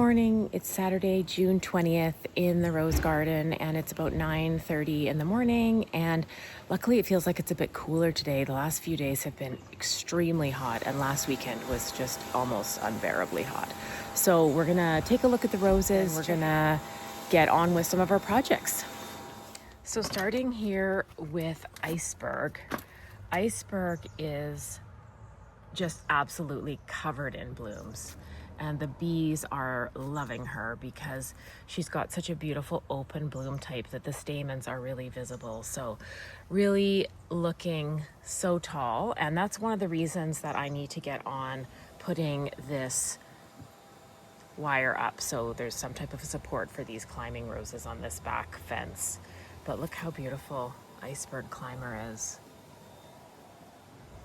morning. It's Saturday, June 20th in the Rose Garden, and it's about 9:30 in the morning. And luckily it feels like it's a bit cooler today. The last few days have been extremely hot, and last weekend was just almost unbearably hot. So we're gonna take a look at the roses. We're gonna get on with some of our projects. So starting here with Iceberg. Iceberg is just absolutely covered in blooms. And the bees are loving her because she's got such a beautiful open bloom type that the stamens are really visible. So really looking so tall. And that's one of the reasons that I need to get on putting this wire up. So there's some type of support for these climbing roses on this back fence. But look how beautiful Iceberg Climber is.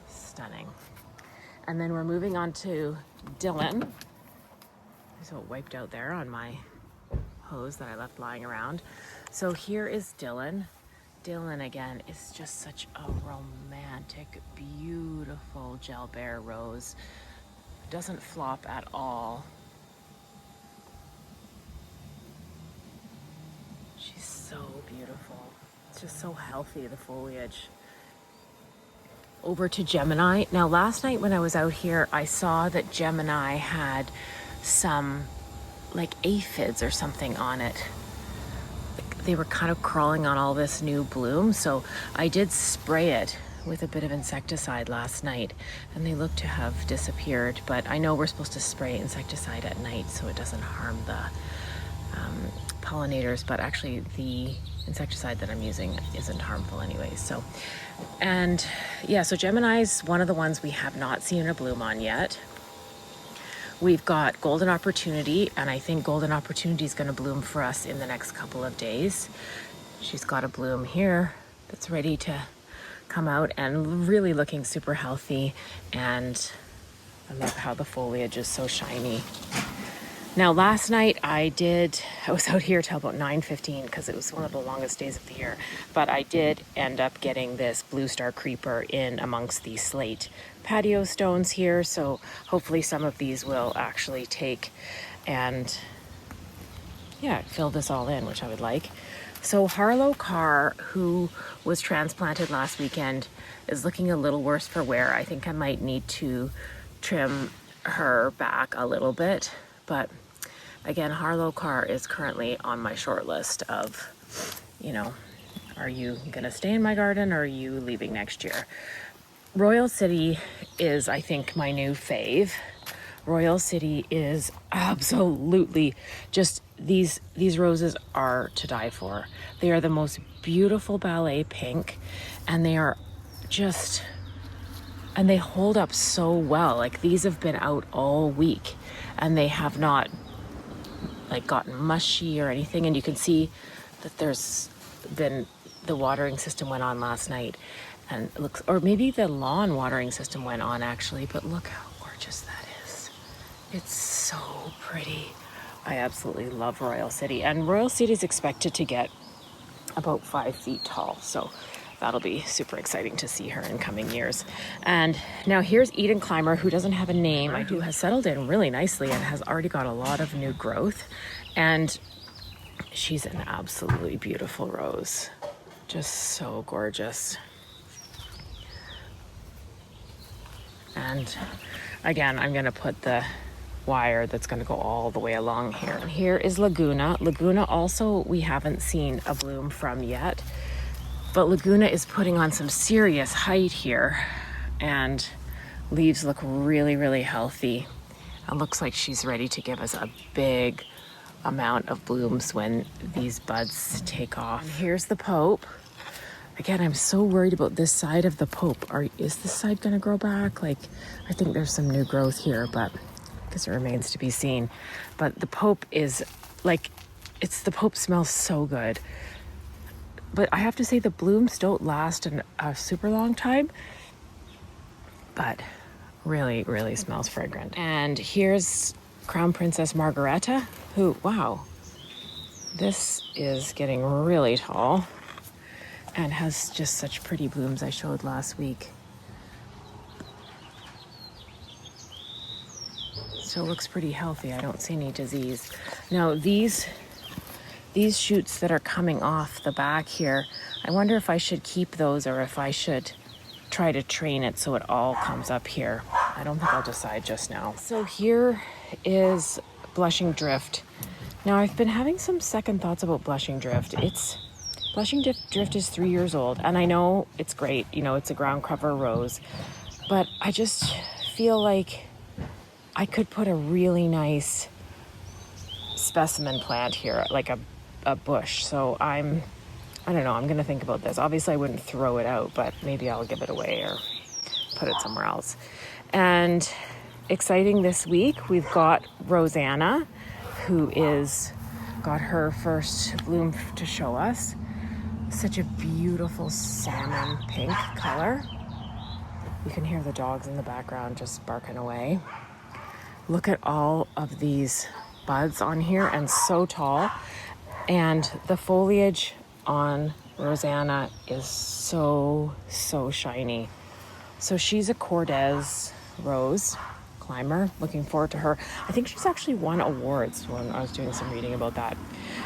Stunning. And then we're moving on to Dylan. So it wiped out there on my hose that I left lying around. So here is Dylan. Dylan again is just such a romantic, beautiful gel bear rose. Doesn't flop at all. She's so beautiful. It's just so healthy, the foliage. Over to Gemini. Now last night when I was out here, I saw that Gemini had some like aphids or something on it. They were kind of crawling on all this new bloom. So I did spray it with a bit of insecticide last night and they look to have disappeared. But I know we're supposed to spray insecticide at night so it doesn't harm the pollinators, but actually the insecticide that I'm using isn't harmful anyways. So, and yeah, so Gemini's one of the ones we have not seen a bloom on yet. We've got Golden Opportunity, and I think Golden Opportunity is going to bloom for us in the next couple of days. She's got a bloom here that's ready to come out and really looking super healthy. And I love how the foliage is so shiny. Now last night I was out here till about 9:15 because it was one of the longest days of the year, but I did end up getting this Blue Star Creeper in amongst these slate patio stones here, so hopefully some of these will actually take and fill this all in, which I would like. So Harlow Carr, who was transplanted last weekend, is looking a little worse for wear. I think I might need to trim her back a little bit, but again, Harlow Carr is currently on my short list of, are you gonna stay in my garden or are you leaving next year? Royal City is, I think, my new fave. Royal City is absolutely just, these roses are to die for. They are the most beautiful ballet pink, and they are just, and they hold up so well. Like these have been out all week and they have not like gotten mushy or anything. And you can see that there's been, the watering system went on last night and it looks, or maybe the lawn watering system went on actually, but look how gorgeous that is. It's so pretty. I absolutely love Royal City, and Royal City is expected to get about 5 feet tall. So that'll be super exciting to see her in coming years. And now here's Eden Climber, who doesn't have a name, who has settled in really nicely and has already got a lot of new growth. And she's an absolutely beautiful rose. Just so gorgeous. And again, I'm gonna put the wire that's gonna go all the way along here. And here is Laguna. Laguna also, we haven't seen a bloom from yet. But Laguna is putting on some serious height here, and leaves look really, really healthy. It looks like she's ready to give us a big amount of blooms when these buds take off. And here's the Pope. Again, I'm so worried about this side of the Pope. Is this side gonna grow back? Like, I think there's some new growth here, but I guess it remains to be seen. But the Pope is like, the Pope smells so good. But I have to say the blooms don't last a super long time, but really, really smells fragrant. And here's Crown Princess Margareta, who, wow, this is getting really tall and has just such pretty blooms I showed last week. It's Still looks pretty healthy. I don't see any disease. Now these shoots that are coming off the back here, I wonder if I should keep those or if I should try to train it so it all comes up here. I don't think I'll decide just now. So here is Blushing Drift. Now I've been having some second thoughts about Blushing Drift. Blushing Drift is 3 years old, and I know it's great, you know, it's a ground cover rose, but I just feel like I could put a really nice specimen plant here, like a bush. So I don't know, I'm gonna think about this. Obviously I wouldn't throw it out, but maybe I'll give it away or put it somewhere else. And exciting this week, we've got Rosanna, who got her first bloom to show us. Such a beautiful salmon pink color. You can hear the dogs in the background just barking away. Look at all of these buds on here, and so tall. And the foliage on Rosanna is so shiny. So she's a Cordes rose climber. Looking forward to her. I think she's actually won awards when I was doing some reading about that.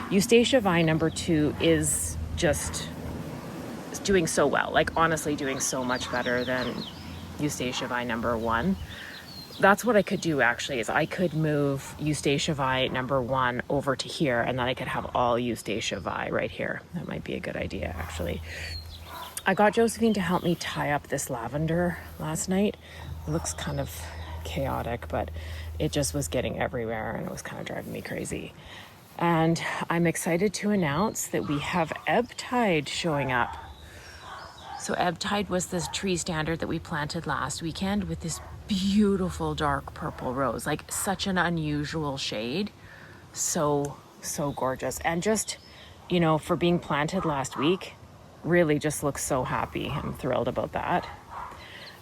Eustacia vine number 2 is just doing so well, like honestly doing so much better than Eustacia vine number 1. That's what I could do actually, is I could move Eustacia vine number 1 over to here, and then I could have all Eustacia vine right here. That might be a good idea actually. I got Josephine to help me tie up this lavender last night. It looks kind of chaotic, but it just was getting everywhere and it was kind of driving me crazy. And I'm excited to announce that we have Ebb Tide showing up. So Ebb Tide was this tree standard that we planted last weekend with this beautiful dark purple rose, like such an unusual shade. So gorgeous. And just, you know, for being planted last week, really just looks so happy. I'm thrilled about that.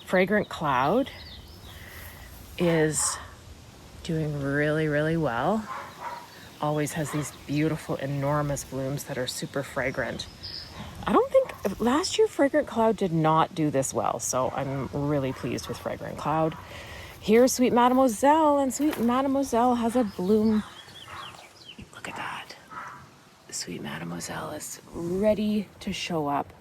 Fragrant Cloud is doing really well. Always has these beautiful, enormous blooms that are super fragrant. I don't think last year Fragrant Cloud did not do this well, so I'm really pleased with Fragrant Cloud. Here's Sweet Mademoiselle, and Sweet Mademoiselle has a bloom. Look at that. Sweet Mademoiselle is ready to show up.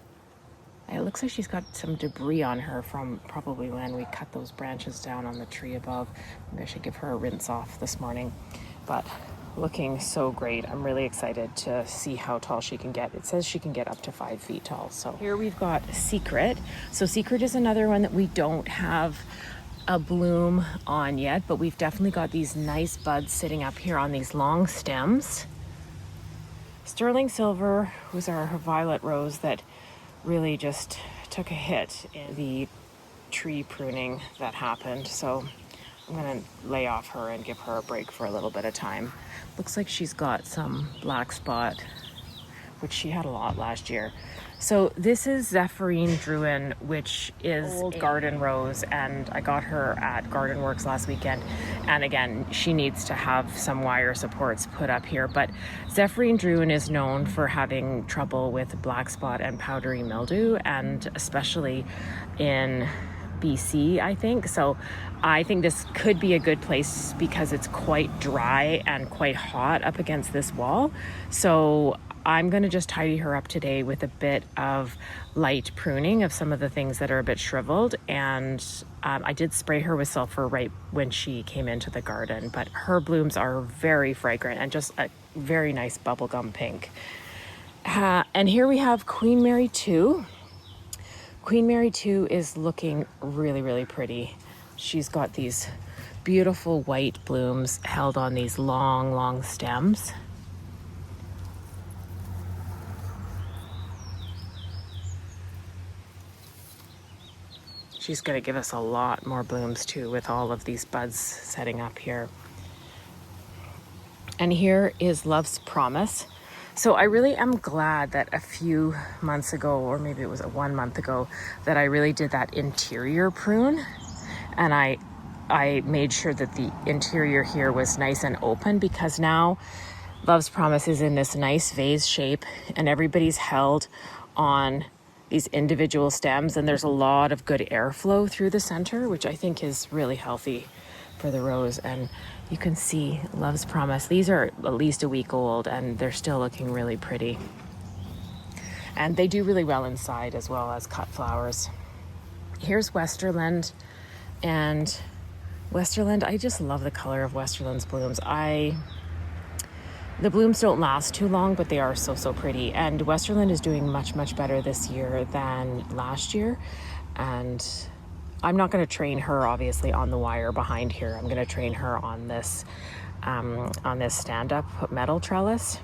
It looks like she's got some debris on her from probably when we cut those branches down on the tree above. Maybe I should give her a rinse off this morning, but looking so great. I'm really excited to see how tall she can get. It says she can get up to 5 feet tall. So here we've got Secret. So Secret is another one that we don't have a bloom on yet, but we've definitely got these nice buds sitting up here on these long stems. Sterling Silver was our violet rose that really just took a hit in the tree pruning that happened. So I'm gonna lay off her and give her a break for a little bit of time. Looks like she's got some black spot, which she had a lot last year. So this is Zephyrine Druin, which is old garden rose, and I got her at Garden Works last weekend. And again, she needs to have some wire supports put up here. But Zephyrine Druin is known for having trouble with black spot and powdery mildew, and especially in BC, I think. So I think this could be a good place because it's quite dry and quite hot up against this wall. So I'm going to just tidy her up today with a bit of light pruning of some of the things that are a bit shriveled. And I did spray her with sulfur right when she came into the garden, but her blooms are very fragrant and just a very nice bubblegum pink. And here we have Queen Mary 2. Queen Mary 2 is looking really pretty. She's got these beautiful white blooms held on these long stems. She's going to give us a lot more blooms too with all of these buds setting up here. And here is Love's Promise. So I really am glad that a few months ago, or maybe it was 1 month ago, that I really did that interior prune. And I made sure that the interior here was nice and open, because now Love's Promise is in this nice vase shape and everybody's held on these individual stems, and there's a lot of good airflow through the center, which I think is really healthy for the rose. And you can see Love's Promise. These are at least a week old and they're still looking really pretty. And they do really well inside as well as cut flowers. Here's Westerland. And Westerland, I just love the color of Westerland's blooms. The blooms don't last too long, but they are so pretty. And Westerland is doing much better this year than last year. And I'm not going to train her obviously on the wire behind here. I'm going to train her on this stand-up metal trellis.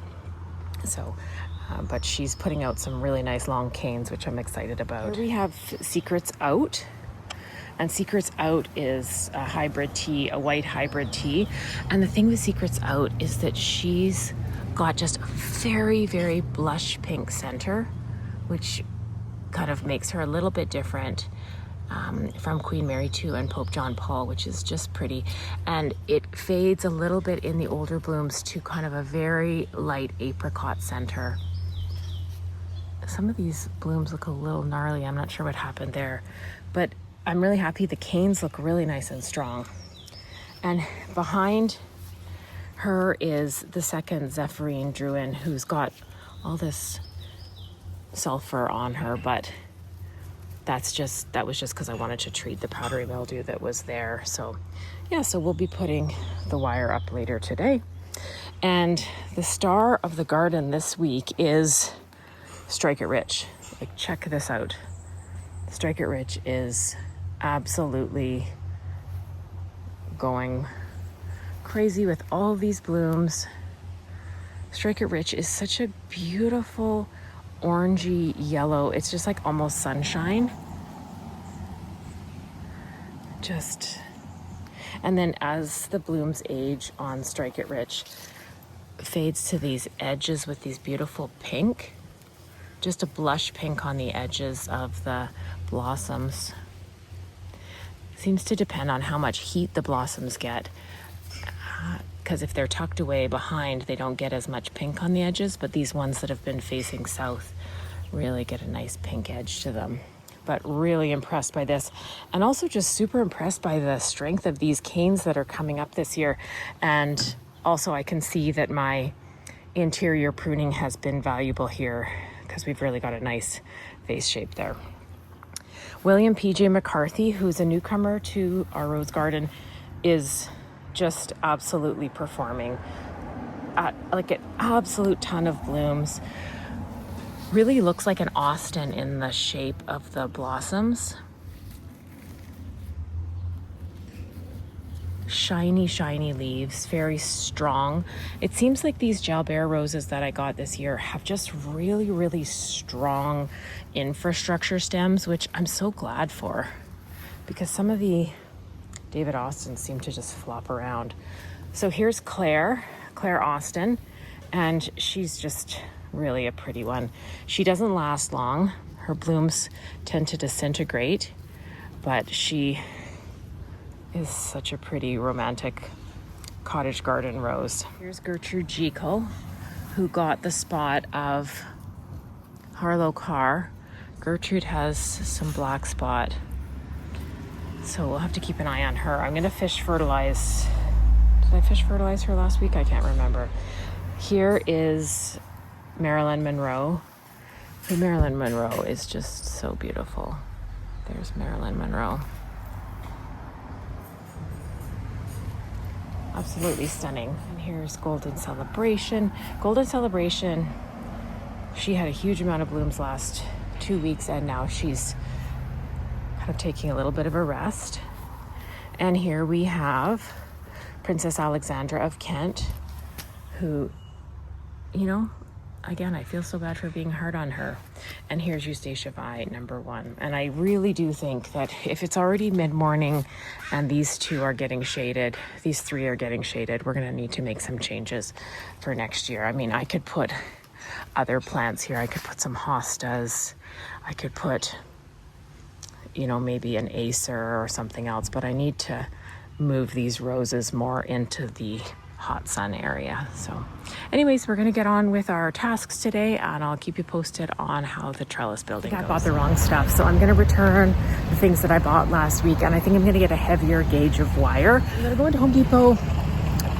So, but she's putting out some really nice long canes, which I'm excited about. Here we have Secrets Out. And Secrets Out is a hybrid tea, a white hybrid tea. And the thing with Secrets Out is that she's got just a very blush pink center, which kind of makes her a little bit different from Queen Mary II and Pope John Paul, which is just pretty. And it fades a little bit in the older blooms to kind of a very light apricot center. Some of these blooms look a little gnarly. I'm not sure what happened there, but I'm really happy. The canes look really nice and strong. And behind her is the second Zephyrine Druin, who's got all this sulfur on her, but that was just because I wanted to treat the powdery mildew that was there. So yeah, so we'll be putting the wire up later today. And the star of the garden this week is Strike It Rich. Like, check this out. Strike It Rich is absolutely going crazy with all these blooms. Strike It Rich is such a beautiful orangey yellow. It's just like almost sunshine. And then as the blooms age on Strike It Rich, fades to these edges with these beautiful pink, just a blush pink on the edges of the blossoms. Seems to depend on how much heat the blossoms get, because if they're tucked away behind, they don't get as much pink on the edges, but these ones that have been facing south really get a nice pink edge to them. But really impressed by this, and also just super impressed by the strength of these canes that are coming up this year. And also I can see that my interior pruning has been valuable here, because we've really got a nice face shape there. William P.J. McCarthy, who's a newcomer to our rose garden, is just absolutely performing at like an absolute ton of blooms. Really looks like an Austin in the shape of the blossoms. Shiny leaves, very strong. It seems like these Jalbert roses that I got this year have just really strong infrastructure stems, which I'm so glad for, because some of the David Austins seem to just flop around. So here's Claire Austin, and she's just really a pretty one. She doesn't last long. Her blooms tend to disintegrate, but she is such a pretty romantic cottage garden rose. Here's Gertrude Jekyll, who got the spot of Harlow Carr. Gertrude has some black spot, so we'll have to keep an eye on her. I'm gonna fish fertilize. Did I fish fertilize her last week? I can't remember. Here is Marilyn Monroe. The Marilyn Monroe is just so beautiful. There's Marilyn Monroe. Absolutely stunning. And here's Golden Celebration. Golden Celebration, she had a huge amount of blooms last 2 weeks, and now she's kind of taking a little bit of a rest. And here we have Princess Alexandra of Kent, who, you know, again, I feel so bad for being hard on her. And here's Eustacia Vi, number 1. And I really do think that if it's already mid-morning and these 2 are getting shaded, these 3 are getting shaded, we're going to need to make some changes for next year. I mean, I could put other plants here. I could put some hostas. I could put, you know, maybe an acer or something else, but I need to move these roses more into the hot sun area. So anyways, we're going to get on with our tasks today, and I'll keep you posted on how the trellis building goes. I bought the wrong stuff, so I'm going to return things that I bought last week, and I think I'm going to get a heavier gauge of wire. I'm going to go into Home Depot,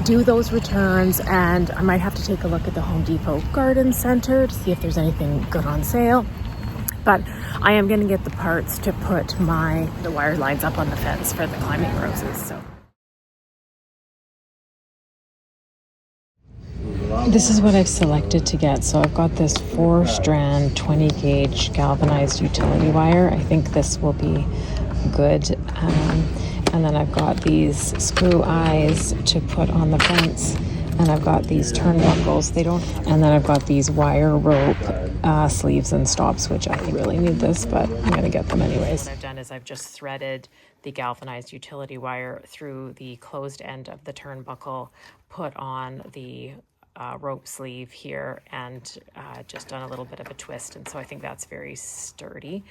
do those returns, and I might have to take a look at the Home Depot Garden Center to see if there's anything good on sale. But I am going to get the parts to put the wire lines up on the fence for the climbing roses. So this is what I've selected to get. So I've got this 4-strand 20 gauge galvanized utility wire. I think this will be good. And then I've got these screw eyes to put on the fence. And I've got these turnbuckles. And then I've got these wire rope sleeves and stops, which I think really need this, but I'm going to get them anyways. What I've done is I've just threaded the galvanized utility wire through the closed end of the turnbuckle, put on the rope sleeve here, and just done a little bit of a twist. And so I think that's very sturdy.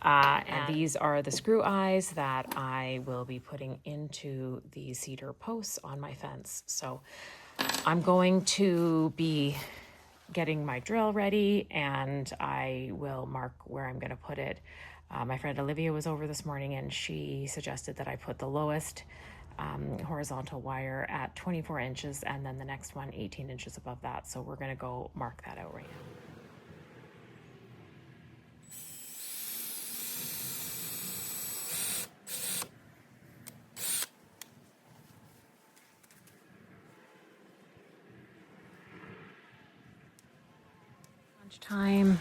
And these are the screw eyes that I will be putting into the cedar posts on my fence. So I'm going to be getting my drill ready, and I will mark where I'm going to put it. My friend Olivia was over this morning, and she suggested that I put the lowest horizontal wire at 24 inches, and then the next one 18 inches above that. So we're going to go mark that out right now. Lunchtime.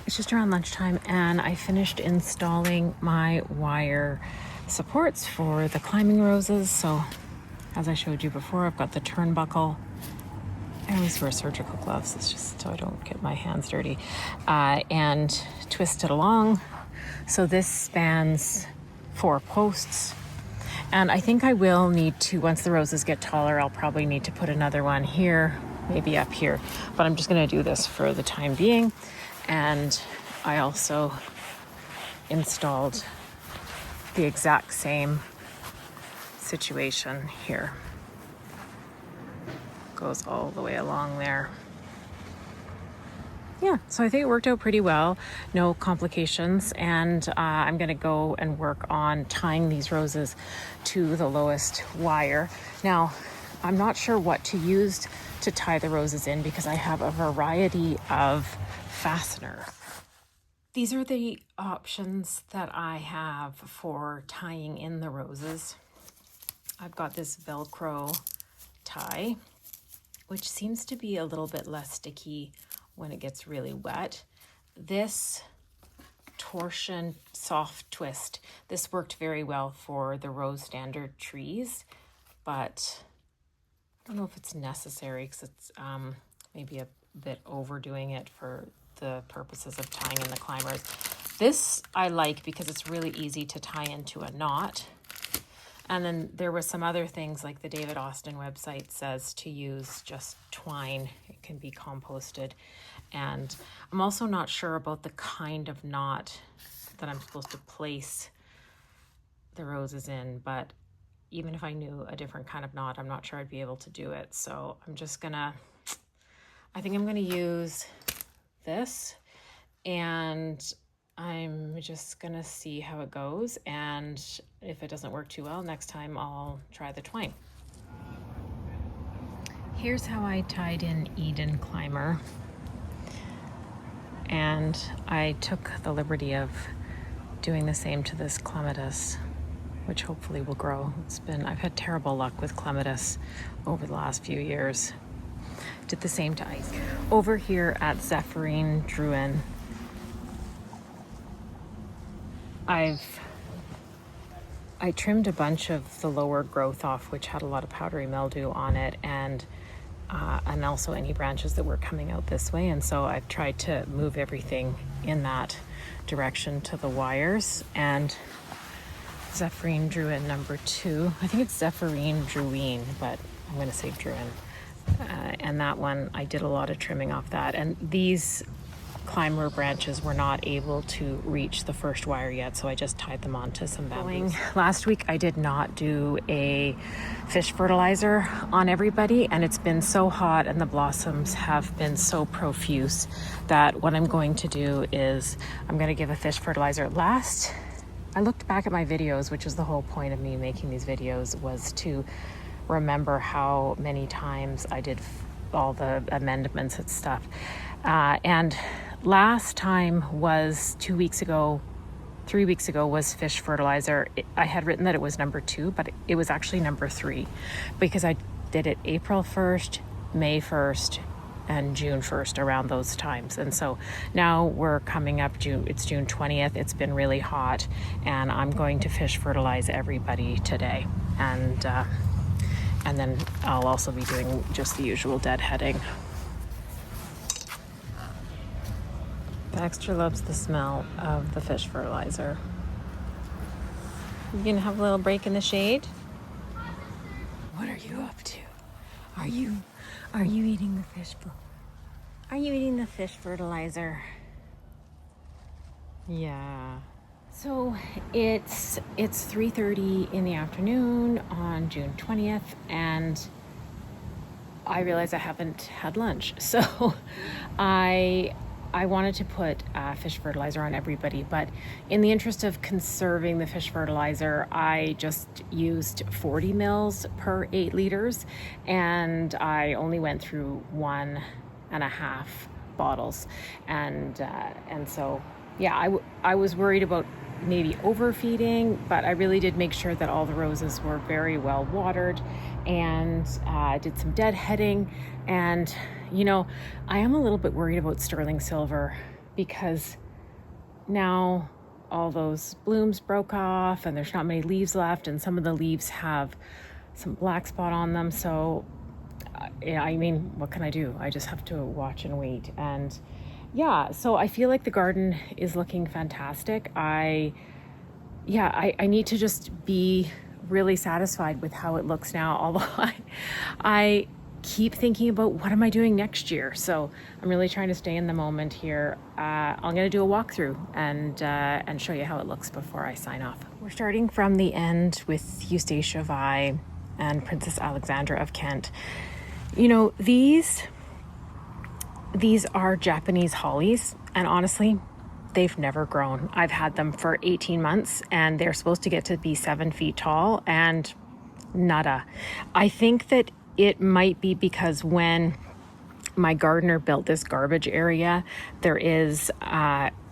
It's just around lunchtime, and I finished installing my wire supports for the climbing roses. So as I showed you before, I've got the turnbuckle. I always wear surgical gloves, it's just so I don't get my hands dirty, and twist it along. So this spans 4 posts, and I think I will need to, once the roses get taller, I'll probably need to put another one here, maybe up here, but I'm just going to do this for the time being. And I also installed the exact same situation here. Goes all the way along there. Yeah, so I think it worked out pretty well, no complications, and I'm going to go and work on tying these roses to the lowest wire. Now, I'm not sure what to use to tie the roses in because I have a variety of fastener. These are the options that I have for tying in the roses. I've got this Velcro tie, which seems to be a little bit less sticky when it gets really wet. This torsion soft twist, this worked very well for the rose standard trees, but I don't know if it's necessary because it's maybe a bit overdoing it for the purposes of tying in the climbers. This I like because it's really easy to tie into a knot. And then there were some other things, like the David Austin website says to use just twine. It can be composted. And I'm also not sure about the kind of knot that I'm supposed to place the roses in, but even if I knew a different kind of knot, I'm not sure I'd be able to do it. So I'm just gonna, I think I'm gonna use this, and I'm just gonna see how it goes, and if it doesn't work too well, next time I'll try the twine. Here's how I tied in Eden Climber, and I took the liberty of doing the same to this clematis, which hopefully will grow. I've had terrible luck with clematis over the last few years. Did the same to ice. Over here at Zephyrine Druin, I trimmed a bunch of the lower growth off, which had a lot of powdery mildew on it, and also any branches that were coming out this way. And so I've tried to move everything in that direction to the wires. And Zephyrine Druin number 2, I think it's Zephyrine Druin, but I'm going to say Druin. And that one, I did a lot of trimming off that. And these climber branches were not able to reach the first wire yet, so I just tied them onto some bamboos. Last week I did not do a fish fertilizer on everybody, and it's been so hot and the blossoms have been so profuse that what I'm going to do is I'm going to give a fish fertilizer last I looked back at my videos, which is the whole point of me making these videos, was to remember how many times I did all the amendments and stuff. And last time was 2 weeks ago, 3 weeks ago was fish fertilizer. I had written that it was number 2, but it was actually number 3 because I did it April 1st, May 1st, and June 1st, around those times. And so now we're coming up it's June 20th. It's been really hot, and I'm going to fish fertilize everybody today. And then I'll also be doing just the usual deadheading. Baxter loves the smell of the fish fertilizer. You gonna have a little break in the shade? What are you up to? Are you eating the fish? Are you eating the fish fertilizer? Yeah. So it's 3:30 in the afternoon on June 20th, and I realize I haven't had lunch. So I wanted to put fish fertilizer on everybody, but in the interest of conserving the fish fertilizer, I just used 40 mils per 8 liters, and I only went through 1.5 bottles. And so, yeah, I was worried about maybe overfeeding, but I really did make sure that all the roses were very well watered, and did some deadheading. And you know, I am a little bit worried about sterling silver because now all those blooms broke off and there's not many leaves left, and some of the leaves have some black spot on them. So I mean, what can I do? I just have to watch and wait. And yeah, so I feel like the garden is looking fantastic. I need to just be really satisfied with how it looks now, although I keep thinking about what am I doing next year. So I'm really trying to stay in the moment here. I'm going to do a walkthrough and show you how it looks before I sign off. We're starting from the end with Eustacia Vi and Princess Alexandra of Kent. You know, these are Japanese hollies, and honestly, they've never grown. I've had them for 18 months, and they're supposed to get to be 7 feet tall, and nada. I think that it might be because when my gardener built this garbage area, there is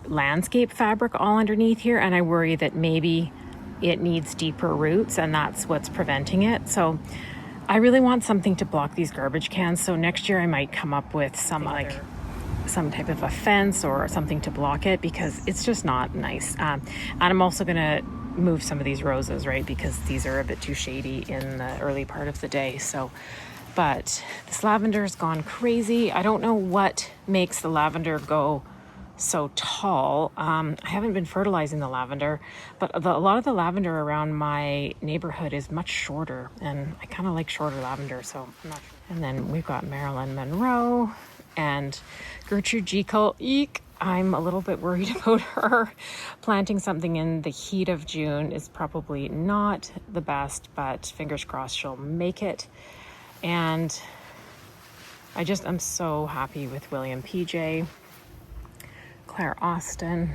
landscape fabric all underneath here, and I worry that maybe it needs deeper roots, and that's what's preventing it. So I really want something to block these garbage cans. So next year I might come up with some type of a fence or something to block it, because it's just not nice. And I'm also gonna move some of these roses, right, because these are a bit too shady in the early part of the day. So, but this lavender's gone crazy. I don't know what makes the lavender go so tall. I haven't been fertilizing the lavender, but a lot of the lavender around my neighborhood is much shorter, and I kind of like shorter lavender, so I'm not sure. And then we've got Marilyn Monroe and Gertrude Jekyll. Eek! I'm a little bit worried about her. Planting something in the heat of June is probably not the best, but fingers crossed she'll make it. And I'm so happy with William PJ, Claire Austin.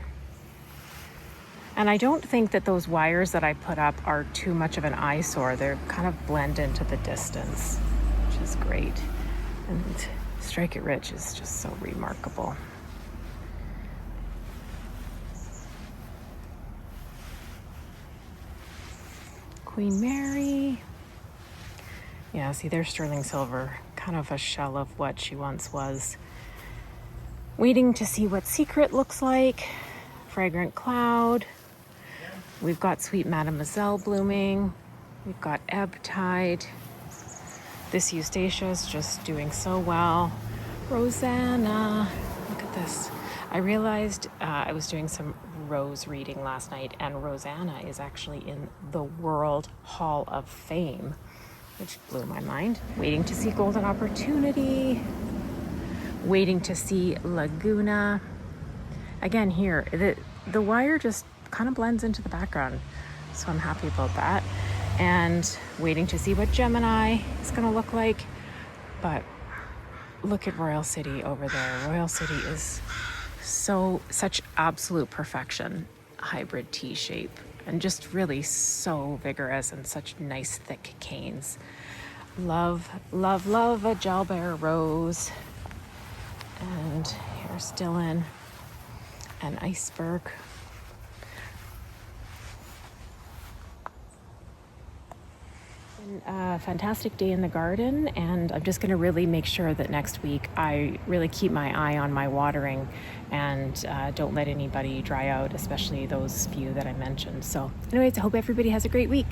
And I don't think that those wires that I put up are too much of an eyesore. They're kind of blend into the distance, which is great. And Strike It Rich is just so remarkable. Queen Mary. Yeah, see, there's sterling silver, kind of a shell of what she once was. Waiting to see what Secret looks like. Fragrant Cloud. We've got Sweet Mademoiselle blooming. We've got Ebb Tide. This Eustacia is just doing so well. Rosanna, look at this. I realized I was doing some rose reading last night, and Rosanna is actually in the World Hall of Fame, which blew my mind. Waiting to see Golden Opportunity. Waiting to see Laguna. Again, here, the wire just kind of blends into the background, so I'm happy about that. And waiting to see what Gemini is going to look like. But look at Royal City over there. Royal City is such absolute perfection. Hybrid T shape. and just really so vigorous and such nice thick canes. Love, love, love a Jalbert rose. And here's Dylan, an iceberg. A fantastic day in the garden, and I'm just going to really make sure that next week I really keep my eye on my watering and don't let anybody dry out, especially those few that I mentioned. So anyways, I hope everybody has a great week.